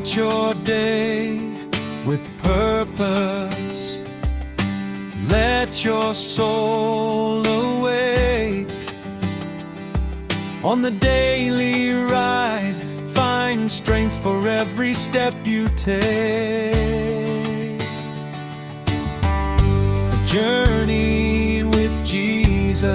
Start your day with purpose. Let your soul awake. On the daily ride, find strength for every step you take. A journey with Jesus,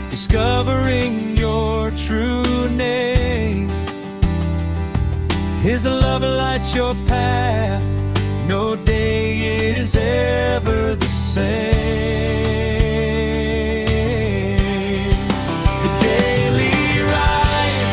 discovering your true name. His love lights your path, no day is ever the same. The daily ride,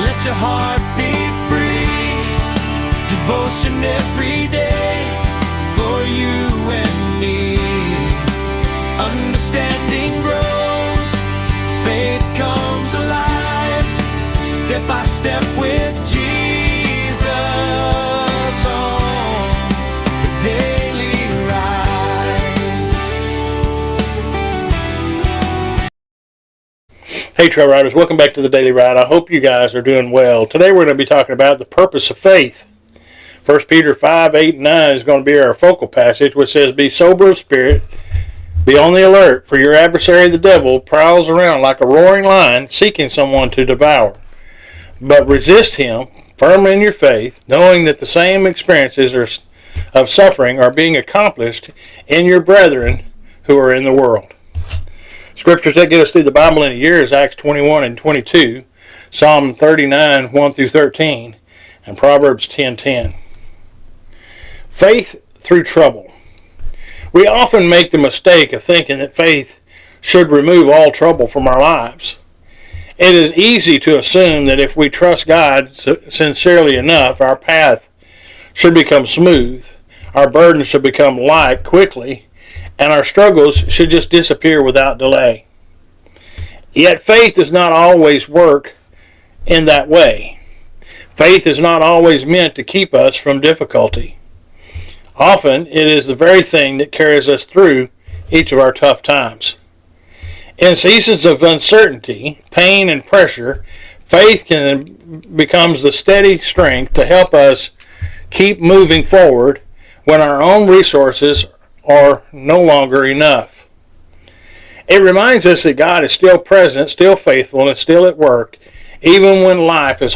let your heart be free. Devotion every day for you and me. Understanding grows, faith comes alive, step by step with Jesus. Hey Trail Riders, welcome back to the Daily Ride. I hope you guys are doing well. Today we're going to be talking about the purpose of faith. 1 Peter 5, 8, and 9 is going to be our focal passage, which says, "Be sober of spirit, be on the alert, for your adversary the devil prowls around like a roaring lion, seeking someone to devour. But resist him, firm in your faith, knowing that the same experiences of suffering are being accomplished in your brethren who are in the world." Scriptures that get us through the Bible in a year is Acts 21 and 22, Psalm 39, 1 through 13, and Proverbs 10:10. Faith through trouble. We often make the mistake of thinking that faith should remove all trouble from our lives. It is easy to assume that if we trust God sincerely enough, our path should become smooth, our burdens should become light quickly, and our struggles should just disappear without delay. Yet faith does not always work in that way. Faith is not always meant to keep us from difficulty. Often it is the very thing that carries us through each of our tough times. In seasons of uncertainty, pain, and pressure, faith becomes the steady strength to help us keep moving forward when our own resources are no longer enough. It reminds us that God is still present, still faithful, and still at work, even when life is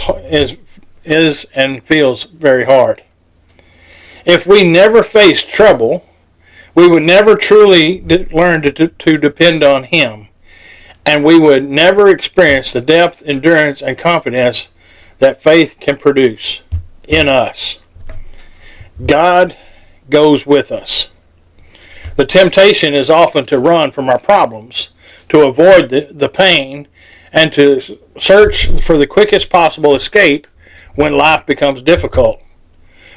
and feels very hard. If we never faced trouble, we would never truly learn to depend on Him, and we would never experience the depth, endurance, and confidence that faith can produce in us. God goes with us. The temptation is often to run from our problems, to avoid the pain, and to search for the quickest possible escape when life becomes difficult.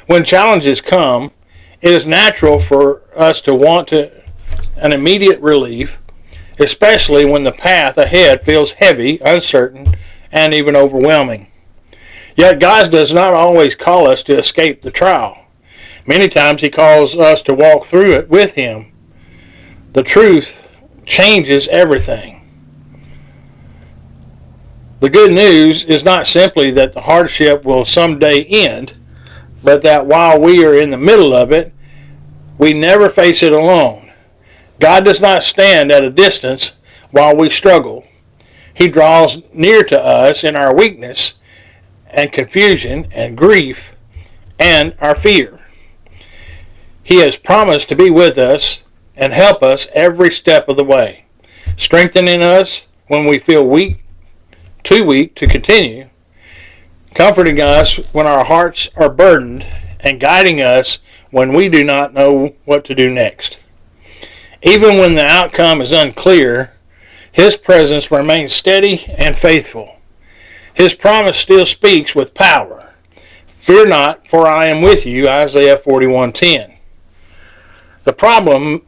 When challenges come, it is natural for us to want an immediate relief, especially when the path ahead feels heavy, uncertain, and even overwhelming. Yet God does not always call us to escape the trial. Many times He calls us to walk through it with Him. The truth changes everything. The good news is not simply that the hardship will someday end, but that while we are in the middle of it, we never face it alone. God does not stand at a distance while we struggle. He draws near to us in our weakness and confusion and grief and our fear. He has promised to be with us and help us every step of the way, strengthening us when we feel weak, too weak to continue, comforting us when our hearts are burdened, and guiding us when we do not know what to do next. Even when the outcome is unclear, His presence remains steady and faithful. His promise still speaks with power. "Fear not, for I am with you," Isaiah 41:10. The problem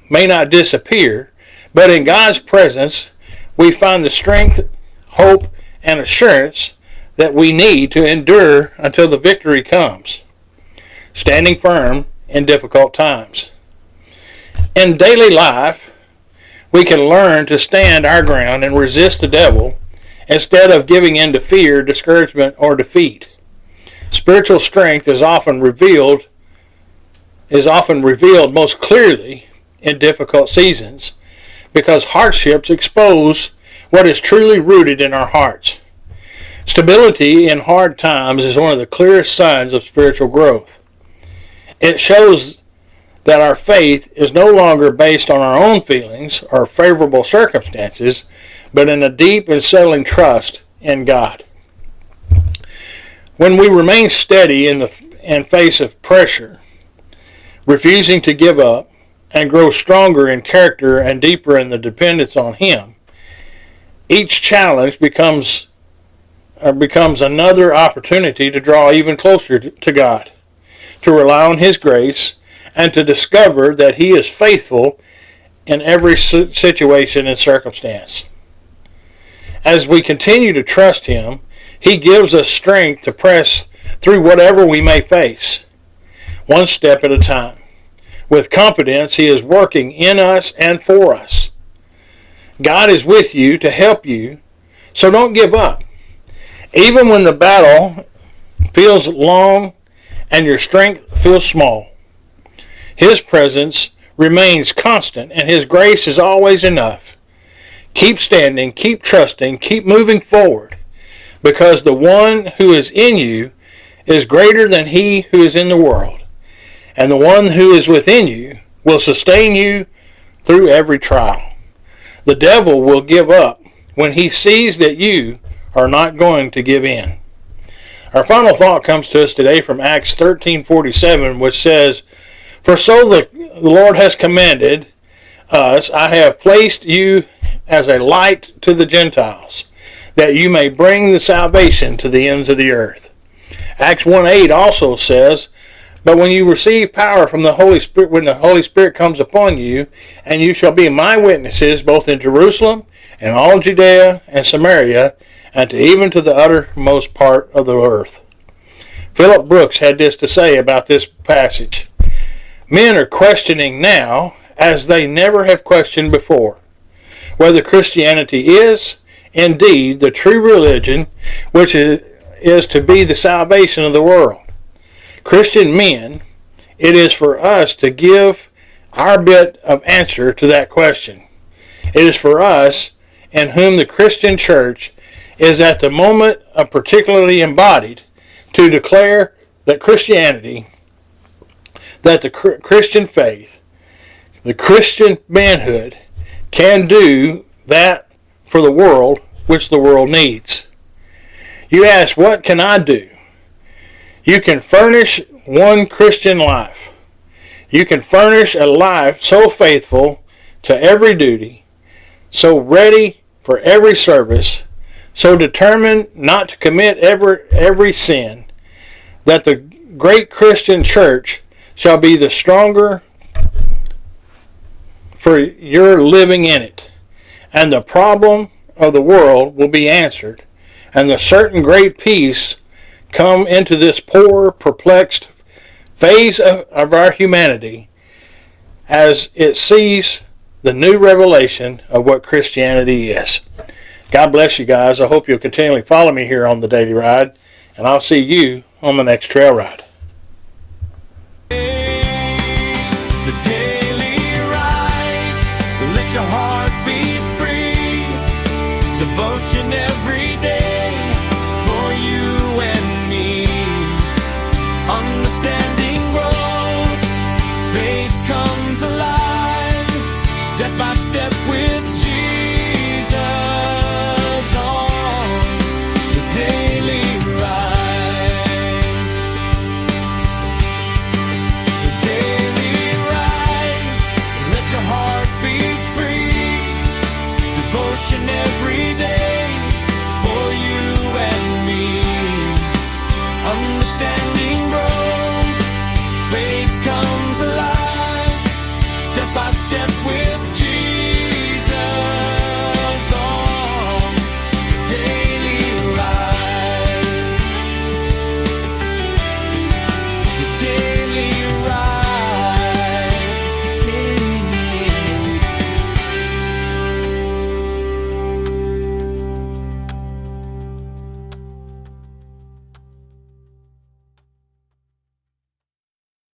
may not disappear, but in God's presence we find the strength, hope, and assurance that we need to endure until the victory comes, standing firm in difficult times. In daily life, we can learn to stand our ground and resist the devil instead of giving in to fear, discouragement, or defeat. Spiritual strength is often revealed most clearly in difficult seasons because hardships expose what is truly rooted in our hearts. Stability in hard times is one of the clearest signs of spiritual growth. It shows that our faith is no longer based on our own feelings or favorable circumstances, but in a deep and settling trust in God. When we remain steady in face of pressure, refusing to give up, and grow stronger in character and deeper in the dependence on Him, each challenge becomes another opportunity to draw even closer to God, to rely on His grace, and to discover that He is faithful in every situation and circumstance. As we continue to trust Him, He gives us strength to press through whatever we may face, one step at a time. With confidence, He is working in us and for us. God is with you to help you, so don't give up. Even when the battle feels long and your strength feels small, His presence remains constant and His grace is always enough. Keep standing, keep trusting, keep moving forward, because the one who is in you is greater than he who is in the world. And the one who is within you will sustain you through every trial. The devil will give up when he sees that you are not going to give in. Our final thought comes to us today from Acts 13:47, which says, "For so the Lord has commanded us, I have placed you as a light to the Gentiles, that you may bring the salvation to the ends of the earth." Acts 1:8 also says, "But when you receive power from the Holy Spirit, when the Holy Spirit comes upon you, and you shall be my witnesses both in Jerusalem and all Judea and Samaria, and to even to the uttermost part of the earth." Philip Brooks had this to say about this passage. Men are questioning now, as they never have questioned before, whether Christianity is indeed the true religion which is to be the salvation of the world. Christian men, it is for us to give our bit of answer to that question. It is for us, in whom the Christian church is at the moment particularly embodied, to declare that Christianity, that the Christian faith, the Christian manhood can do that for the world which the world needs. You ask, what can I do? You can furnish one Christian life. You can furnish a life so faithful to every duty, so ready for every service, so determined not to commit every sin, that the great Christian church shall be the stronger for your living in it, and the problem of the world will be answered, and the certain great peace come into this poor, perplexed phase of our humanity as it sees the new revelation of what Christianity is. God bless you guys. I hope you'll continually follow me here on the Daily Ride, and I'll see you on the next trail ride. The Daily Ride. Let your heart be free. Devotion every day for you and me. Understanding grows, faith comes alive, step by step with Jesus on the Daily Ride. The Daily Ride, let your heart be free. Devotion every day for you and me. Understanding grows, faith comes